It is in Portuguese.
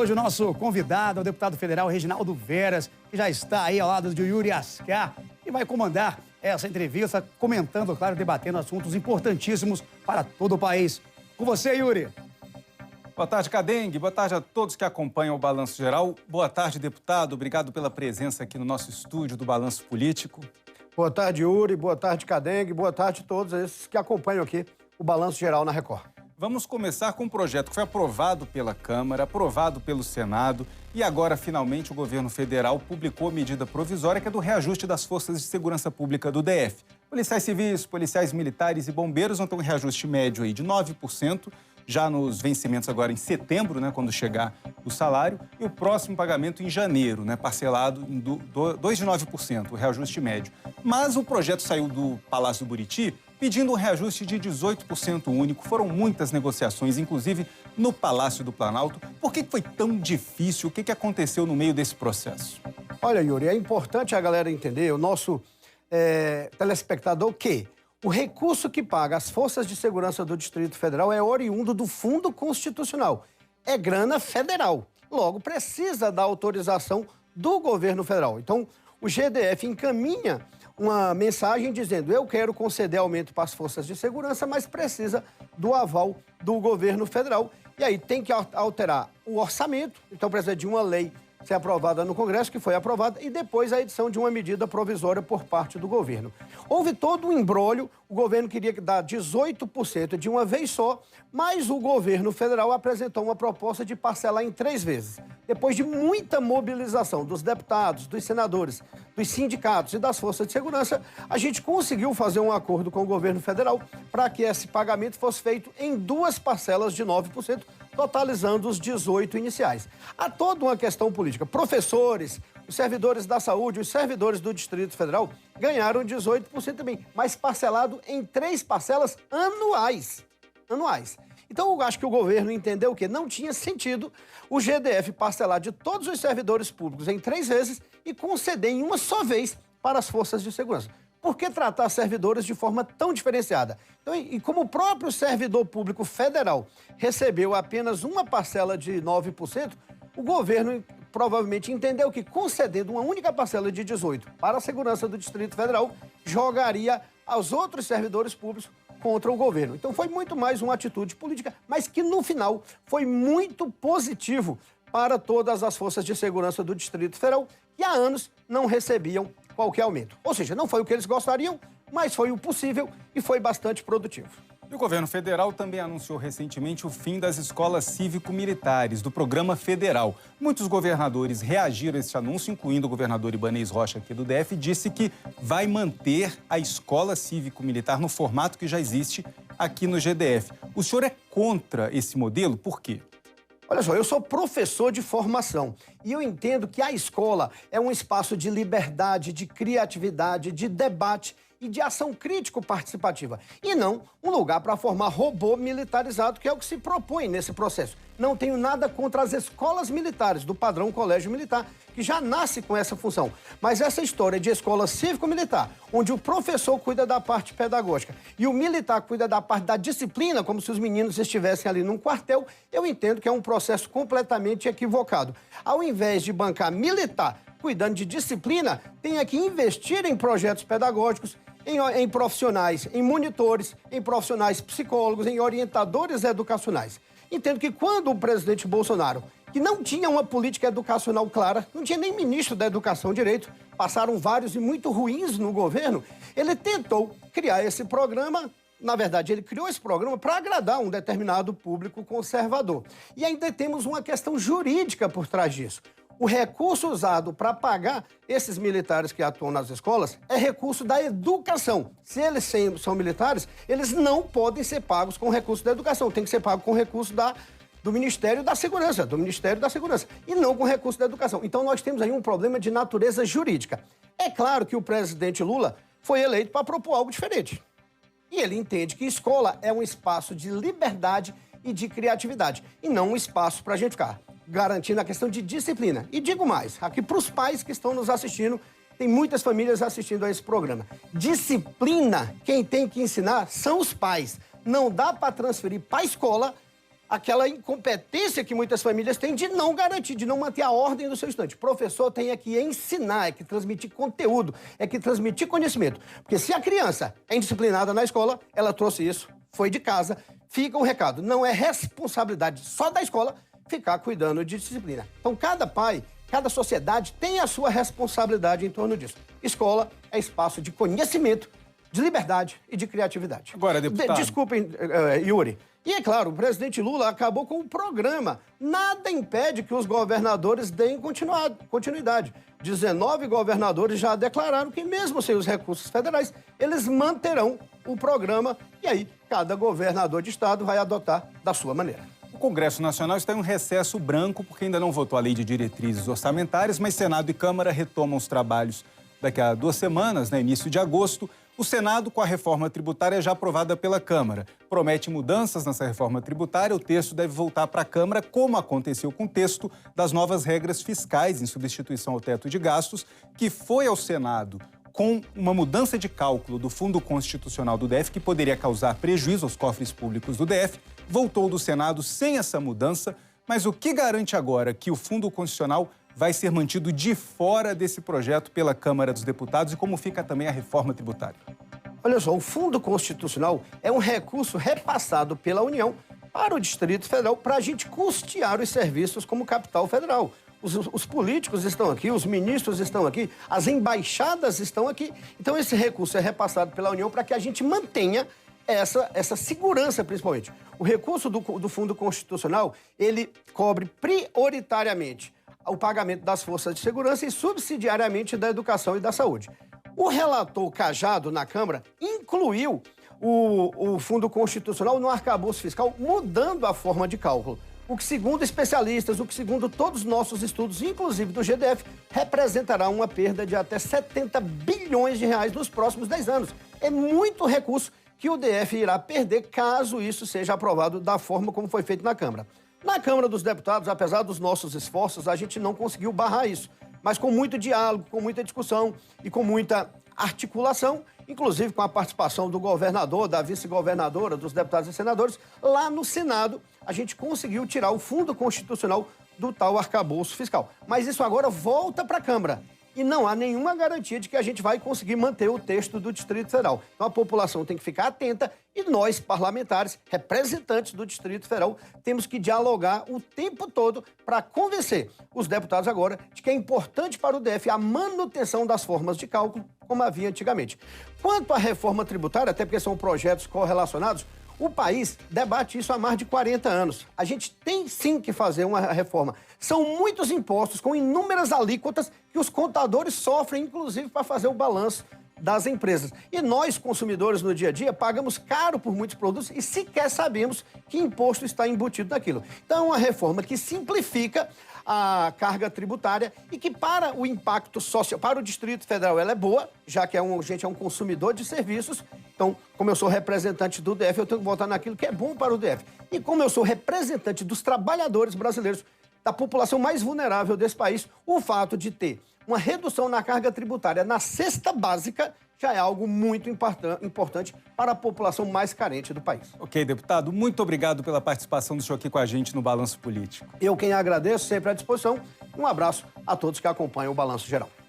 hoje o nosso convidado é o deputado federal Reginaldo Veras, que já está aí ao lado de Yuri Ascar e vai comandar essa entrevista, comentando, claro, debatendo assuntos importantíssimos para todo o país. Com você, Yuri. Boa tarde, Cadengue. Boa tarde a todos que acompanham o Balanço Geral. Boa tarde, deputado. Obrigado pela presença aqui no nosso estúdio do Balanço Político. Boa tarde, Yuri. Boa tarde, Cadengue. Boa tarde a todos esses que acompanham aqui o Balanço Geral na Record. Vamos começar com um projeto que foi aprovado pela Câmara, aprovado pelo Senado e agora, finalmente, o governo federal publicou a medida provisória que é do reajuste das forças de segurança pública do DF. Policiais civis, policiais militares e bombeiros vão ter um reajuste médio aí de 9%, já nos vencimentos agora em setembro, né, quando chegar o salário, e o próximo pagamento em janeiro, né, parcelado em 2,9%, o reajuste médio. Mas o projeto saiu do Palácio do Buriti pedindo um reajuste de 18% único. Foram muitas negociações, inclusive no Palácio do Planalto. Por que foi tão difícil? O que aconteceu no meio desse processo? Olha, Yuri, é importante a galera entender, o nosso telespectador, que o recurso que paga as forças de segurança do Distrito Federal é oriundo do Fundo Constitucional. É grana federal. Logo, precisa da autorização do governo federal. Então, o GDF encaminha uma mensagem dizendo: eu quero conceder aumento para as forças de segurança, mas precisa do aval do governo federal. E aí tem que alterar o orçamento, então precisa de uma lei ser aprovada no Congresso, que foi aprovada, e depois a edição de uma medida provisória por parte do governo. Houve todo um imbróglio, o governo queria dar 18% de uma vez só, mas o governo federal apresentou uma proposta de parcelar em 3 vezes. Depois de muita mobilização dos deputados, dos senadores, dos sindicatos e das forças de segurança, a gente conseguiu fazer um acordo com o governo federal para que esse pagamento fosse feito em 2 parcelas de 9%, totalizando os 18 iniciais. Há toda uma questão política. Professores, os servidores da saúde, os servidores do Distrito Federal ganharam 18% também, mas parcelado em 3 parcelas anuais. Então, eu acho que o governo entendeu que não tinha sentido o GDF parcelar de todos os servidores públicos em 3 vezes e conceder em uma só vez para as forças de segurança. Por que tratar servidores de forma tão diferenciada? Então, e como o próprio servidor público federal recebeu apenas uma parcela de 9%, o governo provavelmente entendeu que, concedendo uma única parcela de 18% para a segurança do Distrito Federal, jogaria aos outros servidores públicos contra o governo. Então, foi muito mais uma atitude política, mas que, no final, foi muito positivo para todas as forças de segurança do Distrito Federal, que há anos não recebiam qualquer aumento. Ou seja, não foi o que eles gostariam, mas foi o possível e foi bastante produtivo. E o governo federal também anunciou recentemente o fim das escolas cívico-militares do programa federal. Muitos governadores reagiram a esse anúncio, incluindo o governador Ibanez Rocha aqui do DF, disse que vai manter a escola cívico-militar no formato que já existe aqui no GDF. O senhor é contra esse modelo? Por quê? Olha só, eu sou professor de formação e eu entendo que a escola é um espaço de liberdade, de criatividade, de debate e de ação crítico-participativa. E não um lugar para formar robô militarizado, que é o que se propõe nesse processo. Não tenho nada contra as escolas militares do padrão colégio militar, que já nasce com essa função. Mas essa história de escola cívico-militar, onde o professor cuida da parte pedagógica e o militar cuida da parte da disciplina, como se os meninos estivessem ali num quartel, eu entendo que é um processo completamente equivocado. Ao invés de bancar militar cuidando de disciplina, tem que investir em projetos pedagógicos, em profissionais, em monitores, em profissionais psicólogos, em orientadores educacionais. Entendo que quando o presidente Bolsonaro, que não tinha uma política educacional clara, não tinha nem ministro da Educação Direito, passaram vários e muito ruins no governo, ele tentou criar esse programa. Na verdade, ele criou esse programa para agradar um determinado público conservador. E ainda temos uma questão jurídica por trás disso. O recurso usado para pagar esses militares que atuam nas escolas é recurso da educação. Se eles são militares, eles não podem ser pagos com recurso da educação. Tem que ser pago com recurso do Ministério da Segurança, e não com recurso da educação. Então, nós temos aí um problema de natureza jurídica. É claro que o presidente Lula foi eleito para propor algo diferente. E ele entende que escola é um espaço de liberdade e de criatividade, e não um espaço para a gente ficar garantindo a questão de disciplina. E digo mais, aqui para os pais que estão nos assistindo, tem muitas famílias assistindo a esse programa. Disciplina, quem tem que ensinar são os pais. Não dá para transferir para a escola aquela incompetência que muitas famílias têm de não garantir, de não manter a ordem do seu estudante. O professor tem é que ensinar, é que transmitir conteúdo, é que transmitir conhecimento. Porque se a criança é indisciplinada na escola, ela trouxe isso, foi de casa, fica o recado. Não é responsabilidade só da escola ficar cuidando de disciplina. Então, cada pai, cada sociedade tem a sua responsabilidade em torno disso. Escola é espaço de conhecimento, de liberdade e de criatividade. Agora, deputado... Desculpem, Yuri. E é claro, o presidente Lula acabou com o programa. Nada impede que os governadores deem continuidade. 19 governadores já declararam que, mesmo sem os recursos federais, eles manterão o programa. E aí, cada governador de estado vai adotar da sua maneira. O Congresso Nacional está em um recesso branco porque ainda não votou a lei de diretrizes orçamentárias, mas Senado e Câmara retomam os trabalhos daqui a 2 semanas, início de agosto. O Senado, com a reforma tributária já aprovada pela Câmara, promete mudanças nessa reforma tributária. O texto deve voltar para a Câmara, como aconteceu com o texto das novas regras fiscais em substituição ao teto de gastos, que foi ao Senado com uma mudança de cálculo do Fundo Constitucional do DF, que poderia causar prejuízo aos cofres públicos do DF, voltou do Senado sem essa mudança. Mas o que garante agora que o Fundo Constitucional vai ser mantido de fora desse projeto pela Câmara dos Deputados e como fica também a reforma tributária? Olha só, o Fundo Constitucional é um recurso repassado pela União para o Distrito Federal para a gente custear os serviços como capital federal. Os políticos estão aqui, os ministros estão aqui, as embaixadas estão aqui. Então, esse recurso é repassado pela União para que a gente mantenha essa segurança, principalmente. O recurso do Fundo Constitucional, ele cobre prioritariamente o pagamento das forças de segurança e subsidiariamente da educação e da saúde. O relator Cajado, na Câmara, incluiu o Fundo Constitucional no arcabouço fiscal, mudando a forma de cálculo. O que, segundo especialistas, o que, segundo todos os nossos estudos, inclusive do GDF, representará uma perda de até 70 bilhões de reais nos próximos 10 anos. É muito recurso que o DF irá perder caso isso seja aprovado da forma como foi feito na Câmara. Na Câmara dos Deputados, apesar dos nossos esforços, a gente não conseguiu barrar isso. Mas com muito diálogo, com muita discussão e com muita articulação, inclusive com a participação do governador, da vice-governadora, dos deputados e senadores, lá no Senado, a gente conseguiu tirar o Fundo Constitucional do tal arcabouço fiscal. Mas isso agora volta para a Câmara. E não há nenhuma garantia de que a gente vai conseguir manter o texto do Distrito Federal. Então a população tem que ficar atenta e nós, parlamentares, representantes do Distrito Federal, temos que dialogar o tempo todo para convencer os deputados agora de que é importante para o DF a manutenção das formas de cálculo como havia antigamente. Quanto à reforma tributária, até porque são projetos correlacionados, o país debate isso há mais de 40 anos. A gente tem sim que fazer uma reforma. São muitos impostos com inúmeras alíquotas que os contadores sofrem, inclusive, para fazer o balanço das empresas. E nós, consumidores, no dia a dia, pagamos caro por muitos produtos e sequer sabemos que imposto está embutido naquilo. Então, é uma reforma que simplifica a carga tributária e que, para o impacto social, para o Distrito Federal, ela é boa, já que a gente é um consumidor de serviços. Então, como eu sou representante do DF, eu tenho que votar naquilo que é bom para o DF. E como eu sou representante dos trabalhadores brasileiros, da população mais vulnerável desse país, o fato de ter uma redução na carga tributária na cesta básica já é algo muito importante para a população mais carente do país. Ok, deputado, muito obrigado pela participação do senhor aqui com a gente no Balanço Político. Eu quem agradeço, sempre à disposição. Um abraço a todos que acompanham o Balanço Geral.